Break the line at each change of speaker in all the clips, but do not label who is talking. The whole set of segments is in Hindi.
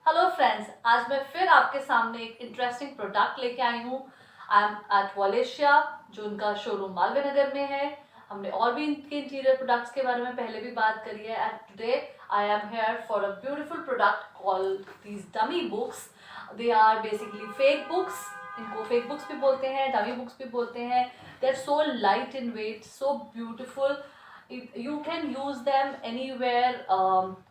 हेलो फ्रेंड्स, आज मैं फिर आपके सामने एक इंटरेस्टिंग प्रोडक्ट लेके आई हूँ। आई एम एट वॉलेशिया, जो उनका शोरूम मालवीय नगर में है। हमने और भी इनके इंटीरियर प्रोडक्ट्स के बारे में पहले भी बात करी है। And today I am here for a beautiful product called these dummy books. They are basically fake books. इनको फेक बुक्स भी बोलते हैं, डमी बुक्स भी बोलते हैं। They are so light in weight, so beautiful. You can use them anywhere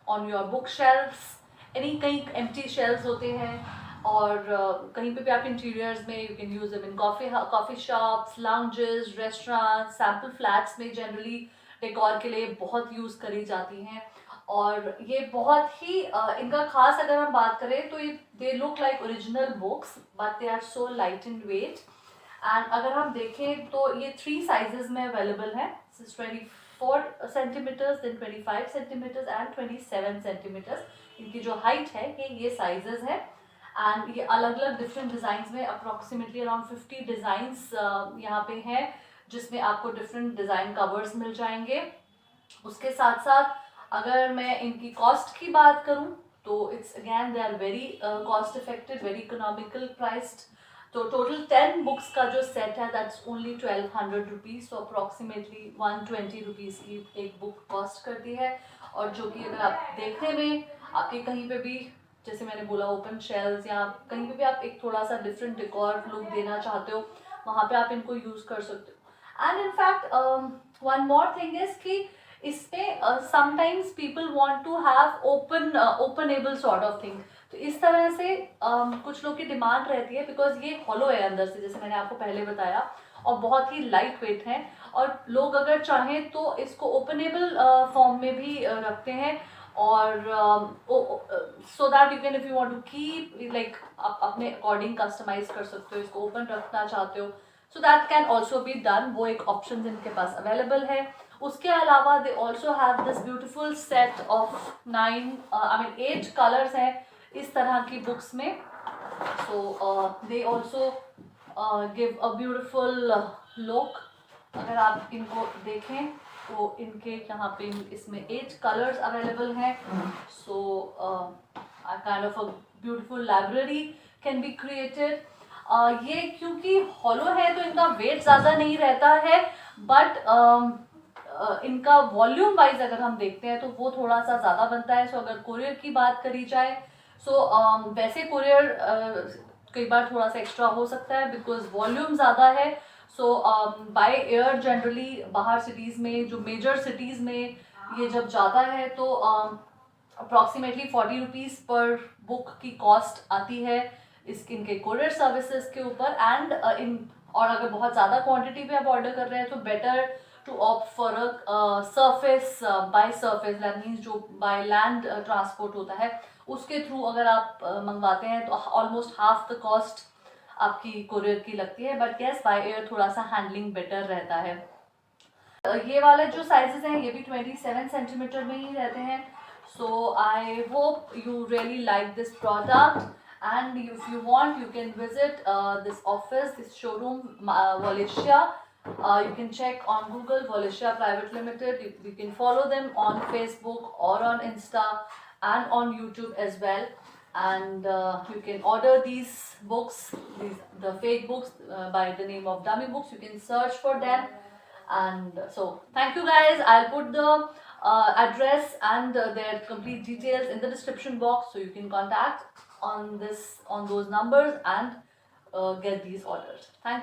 on your bookshelves. कहीं एम्प्टी शेल्व्स होते हैं और कहीं पे भी आप इंटीरियर्स में you can use them in coffee shops, lounges, restaurant, sample flats में जनरली डेकोर के लिए बहुत यूज़ करी जाती हैं। और ये बहुत ही इनका खास अगर हम बात करें तो ये they look like original books but they are so light in weight. And अगर हम देखें तो ये 3 साइजेस में अवेलेबल है। 24 centimetres, then 25 centimetres and 27 centimetres. इनकी जो हाइट है ये साइजेस है। एंड ये अलग अलग डिफरेंट डिज़ाइंस में अप्रॉक्सीमेटली अराउंड 50 डिज़ाइंस यहाँ पे हैं, जिसमें आपको डिफरेंट डिज़ाइन कवर्स मिल जाएंगे। उसके साथ साथ अगर मैं इनकी कॉस्ट की बात करूँ तो it's again they are very cost effective, very economical priced. तो टोटल 10 बुक्स का जो सेट है दैट्स ओनली 1200 रुपीज़, तो अप्रॉक्सीमेटली 120 रुपीज़ की एक बुक कॉस्ट करती है। और जो कि अगर आप देखने में आपके कहीं पे भी, जैसे मैंने बोला, ओपन शेल्स या कहीं पे भी आप एक थोड़ा सा डिफरेंट डेकोर लुक देना चाहते हो, वहाँ पे आप इनको यूज़ कर सकते हो। And in fact one more thing is कि इसमें sometimes people want to have openable sort of thing. तो इस तरह से कुछ लोग की डिमांड रहती है, बिकॉज ये हॉलो है अंदर से, जैसे मैंने आपको पहले बताया, और बहुत ही लाइट वेट है। और लोग अगर चाहें तो इसको ओपनेबल फॉर्म में भी रखते हैं। और so that you can, if you want to keep like, आप अपने अकॉर्डिंग कस्टमाइज कर सकते हो, इसको ओपन रखना चाहते हो, so that can also be done. वो एक ऑप्शन इनके पास अवेलेबल है। उसके अलावा they also have this beautiful set of 8 colours हैं इस तरह की बुक्स में। So they also give a beautiful look. अगर आप इनको देखें तो इनके यहाँ पे इसमें 8 कलर्स अवेलेबल हैं। So kind of a beautiful library can be created. ये क्योंकि हॉलो है तो इनका वेट ज़्यादा नहीं रहता है, बट इनका वॉल्यूम वाइज अगर हम देखते हैं तो वो थोड़ा सा ज़्यादा बनता है। सो अगर कोरियर की बात करी जाए, सो वैसे कोरियर कई बार थोड़ा सा एक्स्ट्रा हो सकता है बिकॉज वॉल्यूम ज़्यादा है। सो बाय एयर जनरली बाहर सिटीज़ में, जो मेजर सिटीज़ में ये जब जाता है तो अप्रॉक्सीमेटली 40 रुपीज़ पर बुक की कॉस्ट आती है इनके कोरियर सर्विसेज के ऊपर। एंड इन और अगर बहुत ज़्यादा क्वांटिटी पे आप ऑर्डर कर रहे हैं तो better to opt for a surface, by surface, that means जो बाय लैंड ट्रांसपोर्ट होता है उसके थ्रू अगर आप मंगवाते हैं तो ऑलमोस्ट हाफ द कॉस्ट आपकी कोरियर की लगती है। बट यस, बाय एयर थोड़ा सा हैंडलिंग बेटर रहता है। ये वाले जो साइजेस हैं ये भी 27 सेंटीमीटर में ही रहते हैं। So I hope you really like this product, and if you want you can visit this office, this showroom, Wallachia. You can check on Google, Wallachia Private Limited. You can follow them on Facebook or on Insta and on YouTube as well. And you can order these books, the fake books, by the name of Dummy Books. You can search for them. And so thank you guys. I'll put the address and their complete details in the description box, so you can contact on those numbers and get these orders. Thank you.